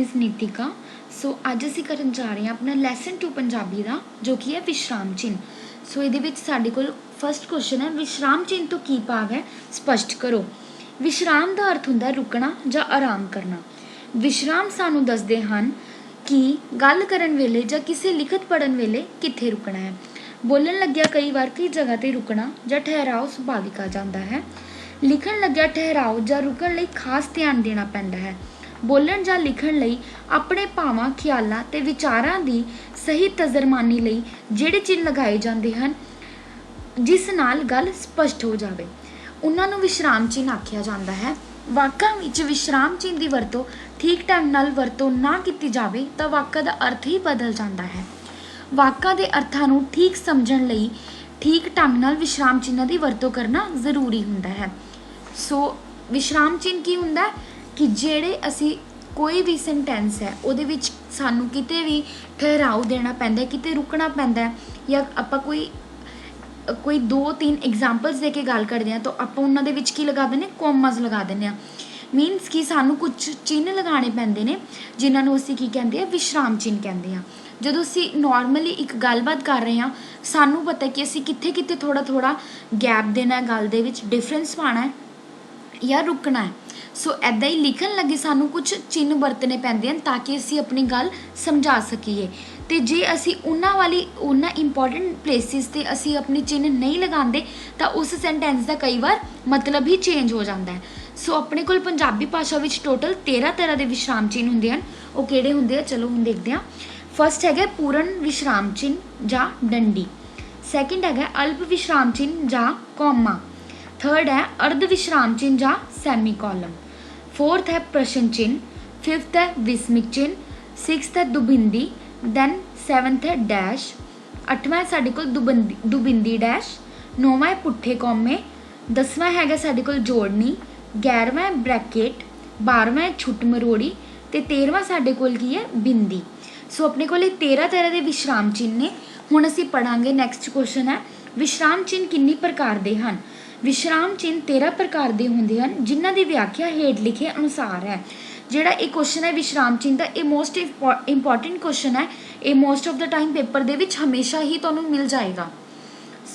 Miss Nitika. सो अज असीं करन जा रहे हैं अपना लैसन 2 पंजाबी का, जो कि है विश्राम चिन्ह। सो ये साडे कोल फर्स्ट क्वेश्चन है, विश्राम चिन्ह तो की भाव है, स्पष्ट करो। विश्राम का अर्थ हुंदा रुकना जां आराम करना। विश्राम सानू दसदे हन कि गल करन वेले जां किसी लिखत पढ़न वेले कित्थे रुकना है। बोलन लग्या कई बार कई जगह ते रुकना जां ठहराव सुभाविक आ जाता है। लिखण लग्या ठहराव जां रुकण लई खास ध्यान देना पैंदा है। बोलन जां लिखण लई अपने भावां ख्यालां ते विचारां दी सही तजरमानी लई जिहड़े चिन्ह लगाए जाते हैं, जिस नाल गल स्पष्ट हो जाए, उन्हां नूं विश्राम चिन्ह आखिया जाता है। वाकां विच विश्राम चिन्ह की वरतों ठीक ढंग नाल वरतों ना की जाए तो वाकां दा अर्थ ही बदल जाता है। वाकां दे अर्थां नूं ठीक समझण लई ठीक ढंग नाल विश्राम चिन्ह की वरतों करना जरूरी हुंदा है। सो विश्राम चिन्ह की हुंदा है कि जेड़े असी कोई भी सेंटेंस है उहदे विच सानू किते भी ठहराव देना पैंदा है, किते रुकना पैंदा है, या आपां कोई 2-3 एग्जाम्पल्स दे के गल करते हैं तो आप उन्होंने विच की लगा देने, कॉमास लगा देने। मीनस कि सानू कुछ चिन्ह लगाने पैंदे ने जिन्होंने असी की कहते हैं, विश्राम चिन्ह कहते हैं। जो असी नॉर्मली एक गलबात कर रहे हैं, सानू पता है कि असी कित्थे कित्थे थोड़ा थोड़ा गैप देना है, गल दे विच डिफरेंस पाना है या रुकना है। सो ऐदा ही लिखण लगे सानू कुछ चिन्ह वरतने पैंदे हैं ताकि असी अपनी गल समझा सकीए। तो जे असी उन्हां इंपॉर्टेंट प्लेसिस ते असी अपनी चिन्ह नहीं लगाते तो उस सेंटेंस का कई बार मतलब ही चेंज हो जाता है। सो अपने कोल पंजाबी भाषा विच टोटल 13 तरह के विश्राम चिन्ह हुंदे हैं। वो किहड़े हुंदे हैं, चलो हुण देखते हैं। फर्स्ट है पूर्ण विश्राम चिन्ह जां डंडी। सैकेंड है अल्प विश्राम चिन्ह जां कॉमा। थर्ड है अर्ध विश्राम चिन्ह जां सैमी कॉलम। फोर्थ है प्रश्न चिन्ह। फिफ्थ है विस्मिक चिन्ह। सिक्स्थ है दुबिंदी। दैन सैवंथ है डैश। अठवां है साडे कोल दुबिंदी डैश। नौवां है पुट्ठे कौमे। 10वां है साडे कोल जोड़नी। 11वां है ब्रैकेट। 12वां है छुट मरोड़ी। तो 13वां साडे कोल की है बिंदी। सो अपने को 13 तरह के विश्राम चिन्ह ने। हुण असीं पढ़ांगे। नैक्सट क्वेश्चन है विश्राम चिन्ह किन्नी प्रकार के हैं। विश्राम चिन्ह 13 प्रकार के होंदे हैं, जिन्हां दी व्याख्या हेठ लिखे अनुसार है। जिहड़ा ये क्वेश्चन है विश्राम चिन्ह का, ये मोस्ट इंपॉर्टेंट क्वेश्चन है। ये most of the time paper दे विच हमेशा ही तुहानूं मिल जाएगा।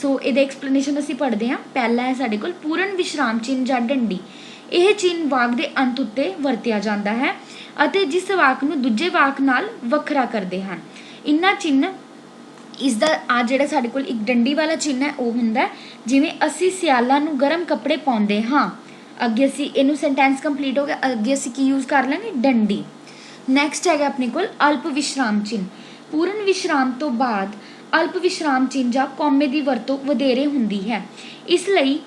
सो ये एक्सप्लेनेशन असीं पढ़ते हैं। पहला है साडे कोल पूर्ण विश्राम चिन्ह जां डंडी। यह चिन्ह वाक के अंत उत्ते वरतिया जाता है अते जिस वाक नूं दूजे वाक नाल वखरा करते हैं। इन्हां चिन्ह इसका आ जिहड़ा साडे कोल एक डंडी वाला चिन्ह है, वह हुंदा जिवें असीं सियालां नूं गर्म कपड़े पाउंदे हाँ। अगे असीं इहनूं सेंटेंस कंप्लीट हो गया। अगे असीं की यूज़ कर लेंगे, डंडी। नैक्सट है अपने कोल अल्प विश्राम चिन्ह। पूर्ण विश्राम तो बाद अल्प विश्राम चिन्ह जां कौमे की वरतों वधेरे हुंदी है, इसलिए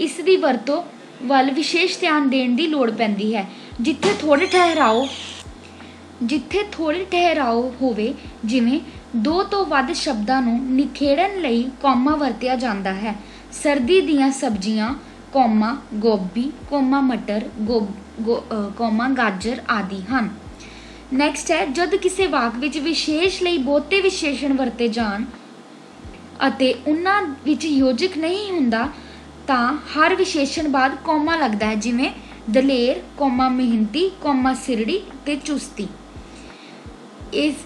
इसकी वरतों वल विशेष ध्यान देने की लोड़ पैंदी है। जिथे थोड़े ठहराव होवे, जिवें 2 तो वध शब्दां नूं निखेड़न लई कौमा वरतिया जाता है। सर्दी दीयां सब्जियां कौमा गोभी कौमा मटर कौमा गाजर आदि हैं। नैक्सट है जद किसी वाक विच विशेष लई बहुते विशेषण वरते जाण अते उन्हां विच योजक नहीं हुंदा तां हर विशेषण बाद कौमा लगता है, जिवें दलेर कौमा मेहनती कौमा सिरड़ी ते चुस्ती।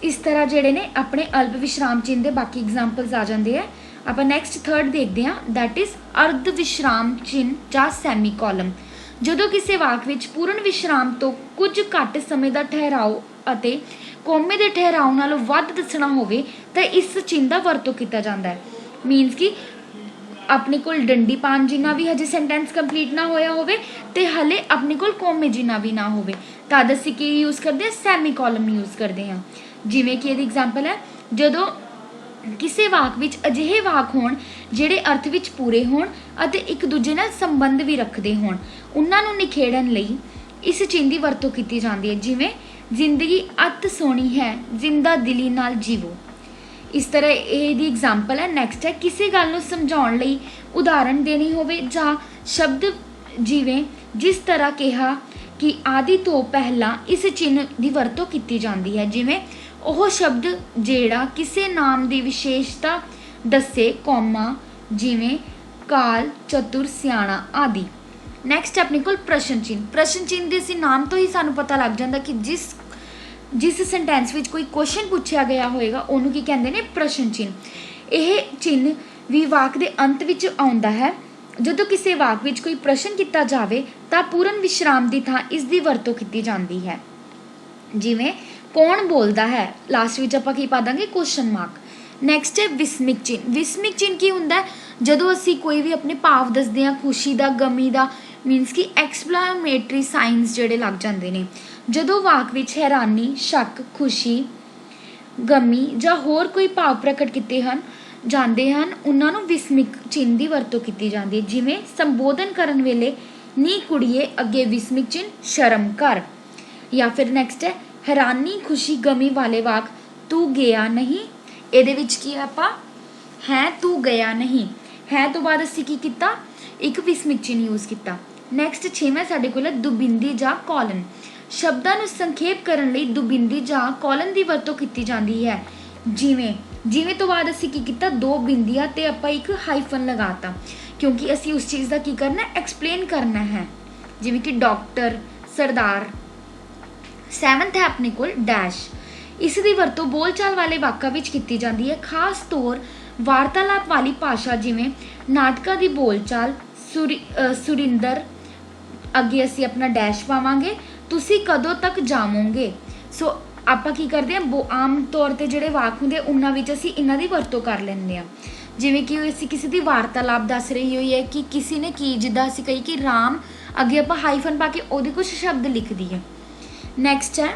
इस तरह जेडे ने अपने अल्प विश्राम चिन्ह के बाकी एग्जाम्पल्स आ जाते हैं। आप नैक्सट थर्ड देखते हैं, दैट इज़ अर्ध विश्राम चिन्ह जां सैमी कॉलम। जदों किसी वाक विच पूर्ण विश्राम तो कुछ घट समय का ठहराव अते कौमे के ठहराव नालों वध दसना होवे तां इस चिन्ह का वरतों किया जाता है। मीनस कि अपने कोल डंडी पान जिन्ना भी हजे सेंटेंस कंप्लीट ना होया होवे ते हले अपने कोल कौमे जिन्ना भी ना होवे तद असीं की यूज़ करते हैं, सैमी कॉलम यूज़ करते हैं। जिवें कि इहदी एग्जाम्पल है जदों किसी वाक विच अजिहे वाक होण जिहड़े अर्थ विच पूरे होण अते एक दूजे नाल संबंध भी रखते होण, उन्हां नूं निखेड़न लई इस चिन्ह की वरतों की जाती है। जिवें जिंदगी अत सोहणी है जिंदा दिली नाल जीवो। इस तरह ये एग्जाम्पल है। नैक्सट है किसी गल नूं समझाउण लई उदाहरण देनी होवे जां शब्द, जिवें जिस तरह कहा कि आदि तो पहला इस चिन्ह की वरतों की जाती है, जिवें ਉਹ शब्द ਜਿਹੜਾ किसी नाम की विशेषता दसे कौमा, जिवें काल चतुर सियाणा आदि। नैक्सट अपने कोल प्रश्न चिन्ह। प्रश्न चिन्ह के नाम तो ही सानू पता लग जाता कि जिस जिस सेंटेंस विच कोई क्वेश्चन पूछा गया होएगा उन्होंने की कहते हैं प्रश्न चिन्ह। यह चिन्ह भी वाक के अंत विच आउंदा है। जदों किसी वाक विच कोई प्रश्न किया जाए तो पूर्ण विश्राम की थां इसकी वरतों की जाती है। जिमें कौन बोलता है, लास्ट विच आपां की पा दांगे क्वेश्चन मार्क। नैक्सट है विस्मिक चिन्ह। विस्मिक चिन्ह की हुंदा है, जदों असीं कोई भी अपने भाव दसदे हां, खुशी का, गमी का, मीनस कि एक्सप्लामेटरी साइंस जिहड़े लग जाते हैं। जदों वाक विच हैरानी, शक, खुशी, गमी जां होर कोई भाव प्रकट किए जाते हैं उन्होंने विस्मिक चिन्ह की वरतों की जाती है। जिमें संबोधन करन वेले नी कुड़िए अगे विस्मिक चिन्ह शर्म कर। या फिर नैक्सट है हैरानी, खुशी, गमी वाले वाक तू गया नहीं। ਇਹਦੇ ਵਿੱਚ ਕੀ ਆਪਾਂ है तू गया नहीं, है तो बाद ਅਸੀਂ ਕੀ ਕੀਤਾ, ਇੱਕ ਵਿਸਮਿਕ ਚਿੰਨ੍ਹ यूज़ ਕੀਤਾ। ਨੈਕਸਟ 6ਵਾਂ ਸਾਡੇ ਕੋਲ ਦੁਬਿੰਦੀ ਜਾਂ ਕੋਲਨ। ਸ਼ਬਦਾਂ ਨੂੰ ਸੰਖੇਪ ਕਰਨ ਲਈ ਦੁਬਿੰਦੀ ਜਾਂ ਕੋਲਨ ਦੀ ਵਰਤੋਂ ਕੀਤੀ ਜਾਂਦੀ ਹੈ। ਜਿਵੇਂ ਤੋਂ ਬਾਅਦ ਅਸੀਂ ਕੀ ਕੀਤਾ, ਦੋ ਬਿੰਦੀਆਂ ਤੇ ਆਪਾਂ ਇੱਕ ਹਾਈਫਨ ਲਗਾਤਾ ਕਿਉਂਕਿ ਅਸੀਂ ਉਸ ਚੀਜ਼ ਦਾ ਕੀ ਕਰਨਾ, ਐਕਸਪਲੇਨ ਕਰਨਾ ਹੈ। ਜਿਵੇਂ ਕਿ ਡਾਕਟਰ, ਸਰਦਾਰ। 7th ਹੈ ਆਪਣੇ ਕੋਲ ਡੈਸ਼। ਇਸ ਦੀ ਵਰਤੋਂ ਬੋਲਚਾਲ ਵਾਲੇ ਵਾਕਾਂ ਵਿੱਚ ਕੀਤੀ ਜਾਂਦੀ ਹੈ, ਖਾਸ ਤੌਰ ਵਾਰਤਾਲਾਪ ਵਾਲੀ ਭਾਸ਼ਾ ਜਿਵੇਂ ਨਾਟਕਾਂ ਦੀ ਬੋਲਚਾਲ। ਸੁਰਿੰਦਰ ਅੱਗੇ ਅਸੀਂ ਆਪਣਾ ਡੈਸ਼ ਪਾਵਾਂਗੇ, ਤੁਸੀਂ ਕਦੋਂ ਤੱਕ ਜਾਵੋਗੇ। ਸੋ ਆਪਾਂ ਕੀ ਕਰਦੇ ਹਾਂ, ਆਮ ਤੌਰ 'ਤੇ ਜਿਹੜੇ ਵਾਕ ਹੁੰਦੇ ਉਹਨਾਂ ਵਿੱਚ ਅਸੀਂ ਇਹਨਾਂ ਦੀ ਵਰਤੋਂ ਕਰ ਲੈਂਦੇ ਹਾਂ। ਜਿਵੇਂ ਕਿ ਅਸੀਂ ਕਿਸੇ ਦੀ ਵਾਰਤਾਲਾਪ ਦੱਸ ਰਹੀ ਹੋਈ ਹੈ ਕਿ ਕਿਸੇ ਨੇ ਕੀ, ਜਿੱਦਾਂ ਅਸੀਂ ਕਹੀ ਕਿ ਰਾਮ, ਅੱਗੇ ਆਪਾਂ ਹਾਈਫਨ ਪਾ ਕੇ ਉਹਦੇ ਕੁਝ ਸ਼ਬਦ ਲਿਖ ਦਈਏ। ਨੈਕਸਟ ਹੈ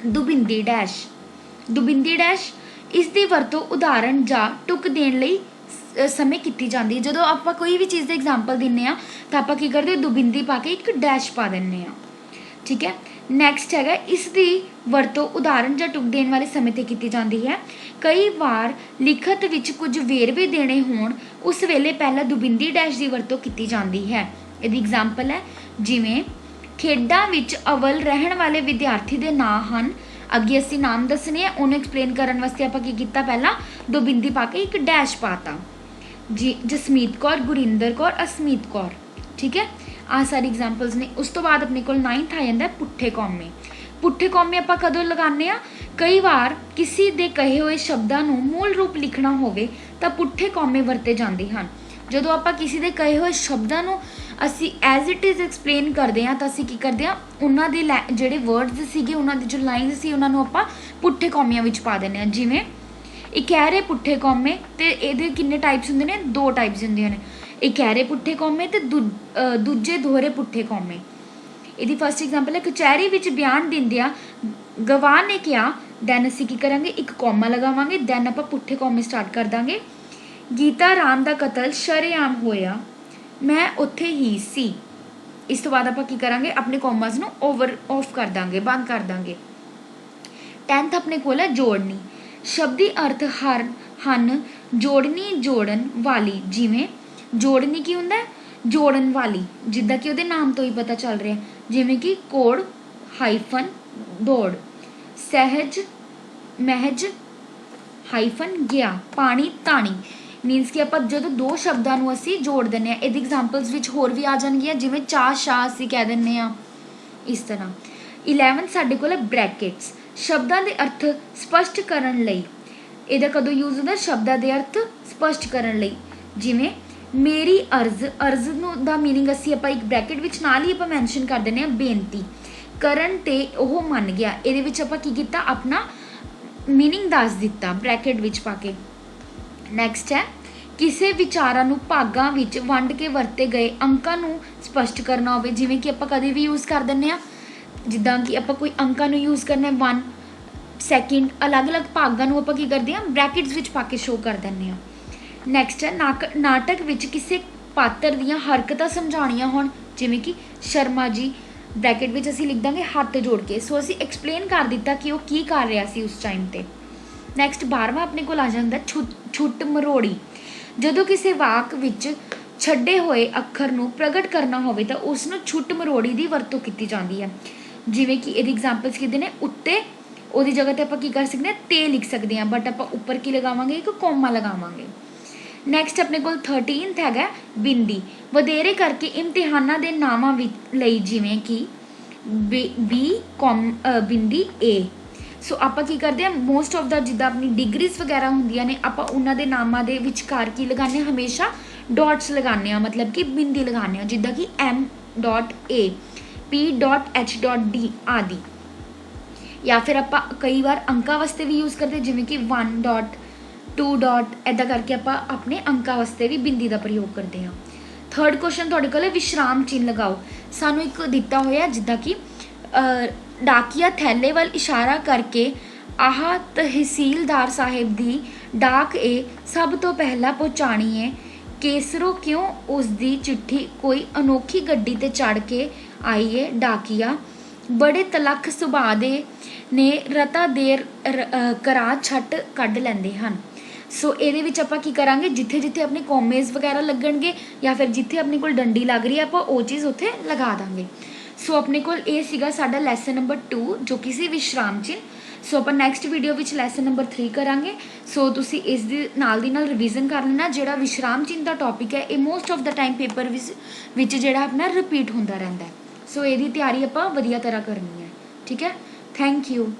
ਦੁਬਿੰਦੀ ਡੈਸ਼। ਦੁਬਿੰਦੀ ਡੈਸ਼ ਇਸ ਦੀ ਵਰਤੋਂ ਉਦਾਹਰਣ ਜਾਂ ਟੁੱਕ ਦੇਣ ਲਈ ਸਮੇਂ ਕੀਤੀ ਜਾਂਦੀ ਹੈ। ਜਦੋਂ ਆਪਾਂ ਕੋਈ ਵੀ ਚੀਜ਼ ਦਾ ਐਗਜ਼ਾਮਪਲ ਦਿੰਦੇ ਹਾਂ ਤਾਂ ਆਪਾਂ ਕੀ ਕਰਦੇ, ਦੁਬਿੰਦੀ ਪਾ ਕੇ ਇੱਕ ਡੈਸ਼ ਪਾ ਦਿੰਦੇ ਹਾਂ। ਠੀਕ ਹੈ। ਨੈਕਸਟ ਹੈਗਾ ਇਸ ਦੀ ਵਰਤੋਂ ਉਦਾਹਰਣ ਜਾਂ ਟੁੱਕ ਦੇਣ ਵਾਲੇ ਸਮੇਂ 'ਤੇ ਕੀਤੀ ਜਾਂਦੀ ਹੈ। ਕਈ ਵਾਰ ਲਿਖਤ ਵਿੱਚ ਕੁਝ ਵੇਰਵੇ ਦੇਣੇ ਹੋਣ ਉਸ ਵੇਲੇ ਪਹਿਲਾਂ ਦੁਬਿੰਦੀ ਡੈਸ਼ ਦੀ ਵਰਤੋਂ ਕੀਤੀ ਜਾਂਦੀ ਹੈ। ਇਹਦੀ ਐਗਜ਼ਾਮਪਲ ਹੈ ਜਿਵੇਂ ਖੇਡਾਂ ਵਿੱਚ ਅਵਲ ਰਹਿਣ ਵਾਲੇ ਵਿਦਿਆਰਥੀ ਦੇ ਨਾਂ ਹਨ, ਅੱਗੇ ਅਸੀਂ ਨਾਮ ਦੱਸਣੇ ਆ, ਉਹਨੂੰ ਐਕਸਪਲੇਨ ਕਰਨ ਵਾਸਤੇ ਆਪਾਂ ਕੀ ਕੀਤਾ, ਪਹਿਲਾਂ ਦੋ ਬਿੰਦੀ ਪਾ ਕੇ ਇੱਕ ਡੈਸ਼ ਪਾਤਾ। ਜਸਮੀਤ ਕੌਰ, ਗੁਰਿੰਦਰ ਕੌਰ, ਅਸਮੀਤ ਕੌਰ। ਠੀਕ ਹੈ, ਆਹ ਸਾਰੀ ਐਗਜ਼ਾਮਪਲਸ ਨੇ। ਉਸ ਤੋਂ ਬਾਅਦ ਆਪਣੇ ਕੋਲ 9th ਆ ਜਾਂਦਾ ਪੁੱਠੇ ਕੌਮੇ। ਪੁੱਠੇ ਕੌਮੇ ਆਪਾਂ ਕਦੋਂ ਲਗਾਉਂਦੇ ਆ, ਕਈ ਵਾਰ ਕਿਸੇ ਦੇ ਕਹੇ ਹੋਏ ਸ਼ਬਦਾਂ ਨੂੰ ਮੂਲ ਰੂਪ ਲਿਖਣਾ ਹੋਵੇ ਤਾਂ ਪੁੱਠੇ ਕੌਮੇ ਵਰਤੇ ਜਾਂਦੇ ਹਨ। ਜਦੋਂ ਆਪਾਂ ਕਿਸੇ ਦੇ ਕਹੇ ਹੋਏ ਸ਼ਬਦਾਂ ਨੂੰ ਅਸੀਂ ਐਜ਼ ਇਟ ਇਜ਼ ਐਕਸਪਲੇਨ ਕਰਦੇ ਹਾਂ ਤਾਂ ਅਸੀਂ ਕੀ ਕਰਦੇ ਹਾਂ, ਉਹਨਾਂ ਦੇ ਜਿਹੜੇ ਵਰਡਸ ਸੀਗੇ, ਉਹਨਾਂ ਦੀ ਜੋ ਲਾਈਨਸ ਸੀ, ਉਹਨਾਂ ਨੂੰ ਆਪਾਂ ਪੁੱਠੇ ਕੌਮਿਆਂ ਵਿੱਚ ਪਾ ਦਿੰਦੇ ਹਾਂ। ਜਿਵੇਂ ਇਕਹਿਰੇ ਪੁੱਠੇ ਕੌਮੇ, ਅਤੇ ਇਹਦੇ ਕਿੰਨੇ ਟਾਈਪਸ ਹੁੰਦੇ ਨੇ, 2 ਟਾਈਪਸ ਹੁੰਦੀਆਂ ਨੇ, ਇਕਹਿਰੇ ਪੁੱਠੇ ਕੌਮੇ ਅਤੇ ਦੂਜੇ ਦੋਹਰੇ ਪੁੱਠੇ ਕੌਮੇ। ਇਹਦੀ ਫਸਟ ਐਗਜ਼ਾਮਪਲ ਹੈ ਕਚਹਿਰੀ ਵਿੱਚ ਬਿਆਨ ਦਿੰਦਿਆਂ ਗਵਾਹ ਨੇ ਕਿਹਾ, ਦੈਨ ਅਸੀਂ ਕੀ ਕਰਾਂਗੇ, ਇੱਕ ਕੌਮਾ ਲਗਾਵਾਂਗੇ, ਦੈਨ ਆਪਾਂ ਪੁੱਠੇ ਕੌਮੇ ਸਟਾਰਟ ਕਰ ਦਾਂਗੇ। ਗੀਤਾ ਰਾਮ ਦਾ ਕਤਲ ਸ਼ਰੇਆਮ ਹੋਇਆ, ਮੈਂ ਉੱਥੇ ਹੀ ਸੀ। ਇਸ ਤੋਂ ਬਾਅਦ ਆਪਾਂ ਕੀ ਕਰਾਂਗੇ, ਆਪਣੇ ਕੌਮਾਸ ਨੂੰ ਆਫ ਕਰ ਦਾਂਗੇ, ਬੰਦ ਕਰ ਦਾਂਗੇ। 10th ਆਪਣੇ ਕੋਲ ਹੈ ਜੋੜਨੀ। ਸ਼ਬਦੀ ਅਰਥ ਹਨ ਜੋੜਨੀ, ਜੋੜਨ ਵਾਲੀ। ਜਿਵੇਂ ਜੋੜਨੀ ਕੀ ਹੁੰਦਾ, ਜੋੜਨ ਵਾਲੀ, ਜਿੱਦਾਂ ਕਿ ਉਹਦੇ ਨਾਮ ਤੋਂ ਹੀ ਪਤਾ ਚੱਲ ਰਿਹਾ। ਜਿਵੇਂ ਕਿ ਕੋੜ ਹਾਈਫਨ ਦੌੜ, ਸਹਿਜ ਮਹਿਜ ਹਾਈਫਨ ਗਿਆ, ਪਾਣੀ ਧਾਣੀ। ਮੀਨਸ ਕਿ ਆਪਾਂ ਜਦੋਂ ਦੋ ਸ਼ਬਦਾਂ ਨੂੰ ਅਸੀਂ ਜੋੜ ਦਿੰਦੇ ਹਾਂ। ਇਹਦੀ ਐਗਜ਼ਾਮਪਲਸ ਵਿੱਚ ਹੋਰ ਵੀ ਆ ਜਾਣਗੀਆਂ, ਜਿਵੇਂ ਚਾਹ ਸ਼ਾਹ ਅਸੀਂ ਕਹਿ ਦਿੰਦੇ ਹਾਂ, ਇਸ ਤਰ੍ਹਾਂ। 11th ਸਾਡੇ ਕੋਲ ਹੈ ਬ੍ਰੈਕਟਸ। ਸ਼ਬਦਾਂ ਦੇ ਅਰਥ ਸਪਸ਼ਟ ਕਰਨ ਲਈ। ਇਹਦਾ ਕਦੋਂ ਯੂਜ਼ ਹੁੰਦਾ, ਸ਼ਬਦਾਂ ਦੇ ਅਰਥ ਸਪਸ਼ਟ ਕਰਨ ਲਈ। ਜਿਵੇਂ ਮੇਰੀ ਅਰਜ਼ ਨੂੰ ਦਾ ਮੀਨਿੰਗ ਅਸੀਂ ਆਪਾਂ ਇੱਕ ਬ੍ਰੈਕਟ ਵਿੱਚ ਨਾਲ ਹੀ ਆਪਾਂ ਮੈਂਸ਼ਨ ਕਰ ਦਿੰਦੇ ਹਾਂ, ਬੇਨਤੀ ਕਰਨ 'ਤੇ ਉਹ ਮੰਨ ਗਿਆ। ਇਹਦੇ ਵਿੱਚ ਆਪਾਂ ਕੀ ਕੀਤਾ, ਆਪਣਾ ਮੀਨਿੰਗ ਦੱਸ ਦਿੱਤਾ ਬ੍ਰੈਕਟ ਵਿੱਚ ਪਾ ਕੇ। ਨੈਕਸਟ ਹੈ ਕਿਸੇ ਵਿਚਾਰਾਂ ਨੂੰ ਭਾਗਾਂ ਵਿੱਚ ਵੰਡ ਕੇ ਵਰਤੇ ਗਏ ਅੰਕਾਂ ਨੂੰ ਸਪਸ਼ਟ ਕਰਨਾ ਹੋਵੇ। ਜਿਵੇਂ ਕਿ ਆਪਾਂ ਕਦੇ ਵੀ ਯੂਜ਼ ਕਰ ਦਿੰਦੇ ਹਾਂ, ਜਿੱਦਾਂ ਕਿ ਆਪਾਂ ਕੋਈ ਅੰਕਾਂ ਨੂੰ ਯੂਜ਼ ਕਰਨਾ 1 ਸੈਕਿੰਡ, ਅਲੱਗ-ਅਲੱਗ ਭਾਗਾਂ ਨੂੰ ਆਪਾਂ ਕੀ ਕਰਦੇ ਹਾਂ, ਬ੍ਰੈਕਟਸ ਵਿੱਚ ਪਾ ਕੇ ਸ਼ੋਅ ਕਰ ਦਿੰਦੇ ਹਾਂ। ਨੈਕਸਟ ਹੈ ਨਾਟਕ ਵਿੱਚ ਕਿਸੇ ਪਾਤਰ ਦੀਆਂ ਹਰਕਤਾਂ ਸਮਝਾਉਣੀਆਂ ਹੋਣ, ਜਿਵੇਂ ਕਿ ਸ਼ਰਮਾ ਜੀ, ਬ੍ਰੈਕਟ ਵਿੱਚ ਅਸੀਂ ਲਿਖ ਦਾਂਗੇ ਹੱਥ ਜੋੜ ਕੇ। ਸੋ ਅਸੀਂ ਐਕਸਪਲੇਨ ਕਰ ਦਿੱਤਾ ਕਿ ਉਹ ਕੀ ਕਰ ਰਿਹਾ ਸੀ ਉਸ ਟਾਈਮ 'ਤੇ। ਨੈਕਸਟ 12ਵਾਂ ਆਪਣੇ ਕੋਲ ਆ ਜਾਂਦਾ ਛੁੱਟ ਮਰੋੜੀ। ਜਦੋਂ ਕਿਸੇ ਵਾਕ ਵਿੱਚ ਛੱਡੇ ਹੋਏ ਅੱਖਰ ਨੂੰ ਪ੍ਰਗਟ ਕਰਨਾ ਹੋਵੇ ਤਾਂ ਉਸ ਨੂੰ ਛੁੱਟ ਮਰੋੜੀ ਦੀ ਵਰਤੋਂ ਕੀਤੀ ਜਾਂਦੀ ਹੈ। ਜਿਵੇਂ ਕਿ ਇਹਦੀ ਐਗਜ਼ਾਮਪਲਸ ਕਿਹਦੇ ਨੇ, ਉੱਤੇ, ਉਹਦੀ ਜਗ੍ਹਾ 'ਤੇ ਆਪਾਂ ਕੀ ਕਰ ਸਕਦੇ ਹਾਂ, ਤੇ ਲਿਖ ਸਕਦੇ ਹਾਂ, ਬਟ ਆਪਾਂ ਉੱਪਰ ਕੀ ਲਗਾਵਾਂਗੇ, ਇੱਕ ਕੌਮਾ ਲਗਾਵਾਂਗੇ। ਨੈਕਸਟ ਆਪਣੇ ਕੋਲ 13th ਹੈਗਾ ਬਿੰਦੀ। ਵਧੇਰੇ ਕਰਕੇ ਇਮਤਿਹਾਨਾਂ ਦੇ ਨਾਵਾਂ ਲਈ, ਜਿਵੇਂ ਕਿ ਬੀ ਬਿੰਦੀ ਏ। ਸੋ ਆਪਾਂ ਕੀ ਕਰਦੇ ਹਾਂ, ਮੋਸਟ ਆਫ ਦਾ ਜਿੱਦਾਂ ਆਪਣੀ ਡਿਗਰੀਜ਼ ਵਗੈਰਾ ਹੁੰਦੀਆਂ ਨੇ, ਆਪਾਂ ਉਹਨਾਂ ਦੇ ਨਾਮਾਂ ਦੇ ਵਿਚਕਾਰ ਕੀ ਲਗਾਉਂਦੇ ਹਾਂ, ਹਮੇਸ਼ਾ ਡਾਟਸ ਲਗਾਉਂਦੇ ਹਾਂ, ਮਤਲਬ ਕਿ ਬਿੰਦੀ ਲਗਾਉਂਦੇ ਹਾਂ, ਜਿੱਦਾਂ ਕਿ M.A, P.H.D ਆਦਿ। ਜਾਂ ਫਿਰ ਆਪਾਂ ਕਈ ਵਾਰ ਅੰਕਾਂ ਵਾਸਤੇ ਵੀ ਯੂਜ਼ ਕਰਦੇ, ਜਿਵੇਂ ਕਿ 1 ਡਾਟ 2 ਡਾਟ, ਇੱਦਾਂ ਕਰਕੇ ਆਪਾਂ ਆਪਣੇ ਅੰਕਾਂ ਵਾਸਤੇ ਵੀ ਬਿੰਦੀ ਦਾ ਪ੍ਰਯੋਗ ਕਰਦੇ ਹਾਂ। ਥਰਡ ਕੁਐਸਚਨ ਤੁਹਾਡੇ ਕੋਲ ਹੈ ਵਿਸ਼ਰਾਮ ਚਿੰਨ੍ਹ ਲਗਾਓ। ਸਾਨੂੰ ਇੱਕ ਦਿੱਤਾ ਹੋਇਆ ਜਿੱਦਾਂ ਕਿ ਡਾਕੀਆ ਥੈਲੇ ਵੱਲ ਇਸ਼ਾਰਾ ਕਰਕੇ ਆਹ ਤਹਿਸੀਲਦਾਰ ਸਾਹਿਬ ਦੀ ਡਾਕ ਏ ਸਭ ਤੋਂ ਪਹਿਲਾਂ ਪਹੁੰਚਾਣੀ ਏ, ਕੇਸਰੋਂ ਕਿਉਂ ਉਸ ਦੀ ਚਿੱਠੀ ਕੋਈ ਅਨੋਖੀ ਗੱਡੀ ਤੇ ਚੜ੍ਹ ਕੇ ਆਈ ਏ ਡਾਕੀਆ, ਬੜੇ ਤਲਖ ਸੁਭਾਅ ਦੇ ਨੇ ਰਤਾ ਦੇਰ ਕਰਾ ਛੱਟ ਕੱਢ ਲੈਂਦੇ ਹਨ। ਸੋ ਇਹਦੇ ਵਿੱਚ ਆਪਾਂ ਕੀ ਕਰਾਂਗੇ, ਜਿੱਥੇ ਜਿੱਥੇ ਆਪਣੇ ਕੋਮੇਜ਼ ਵਗੈਰਾ ਲੱਗਣਗੇ ਜਾਂ ਫਿਰ ਜਿੱਥੇ ਆਪਣੇ ਕੋਲ ਡੰਡੀ ਲੱਗ ਰਹੀ ਹੈ ਆਪਾਂ ਉਹ ਚੀਜ਼ ਉੱਥੇ ਲਗਾ ਦਾਂਗੇ। ਸੋ ਆਪਣੇ ਕੋਲ ਇਹ ਸੀਗਾ ਸਾਡਾ ਲੈਸਨ ਨੰਬਰ 2 ਜੋ ਕਿ ਸੀ ਵਿਸ਼ਰਾਮ ਚਿੰਨ੍ਹ। ਸੋ ਆਪਾਂ ਨੈਕਸਟ ਵੀਡੀਓ ਵਿੱਚ ਲੈਸਨ ਨੰਬਰ 3 ਕਰਾਂਗੇ। ਸੋ ਤੁਸੀਂ ਇਸ ਦੇ ਨਾਲ ਦੀ ਨਾਲ ਰਿਵੀਜ਼ਨ ਕਰ ਲੈਣਾ। ਜਿਹੜਾ ਵਿਸ਼ਰਾਮ ਚਿੰਨ੍ਹ ਦਾ ਟੌਪਿਕ ਹੈ ਇਹ most of the time paper ਵਿੱਚ ਜਿਹੜਾ ਆਪਣਾ ਰਿਪੀਟ ਹੁੰਦਾ ਰਹਿੰਦਾ ਹੈ। ਸੋ ਇਹਦੀ ਤਿਆਰੀ ਆਪਾਂ ਵਧੀਆ ਤਰ੍ਹਾਂ ਕਰਨੀ ਹੈ। ਠੀਕ ਹੈ, ਥੈਂਕ ਯੂ।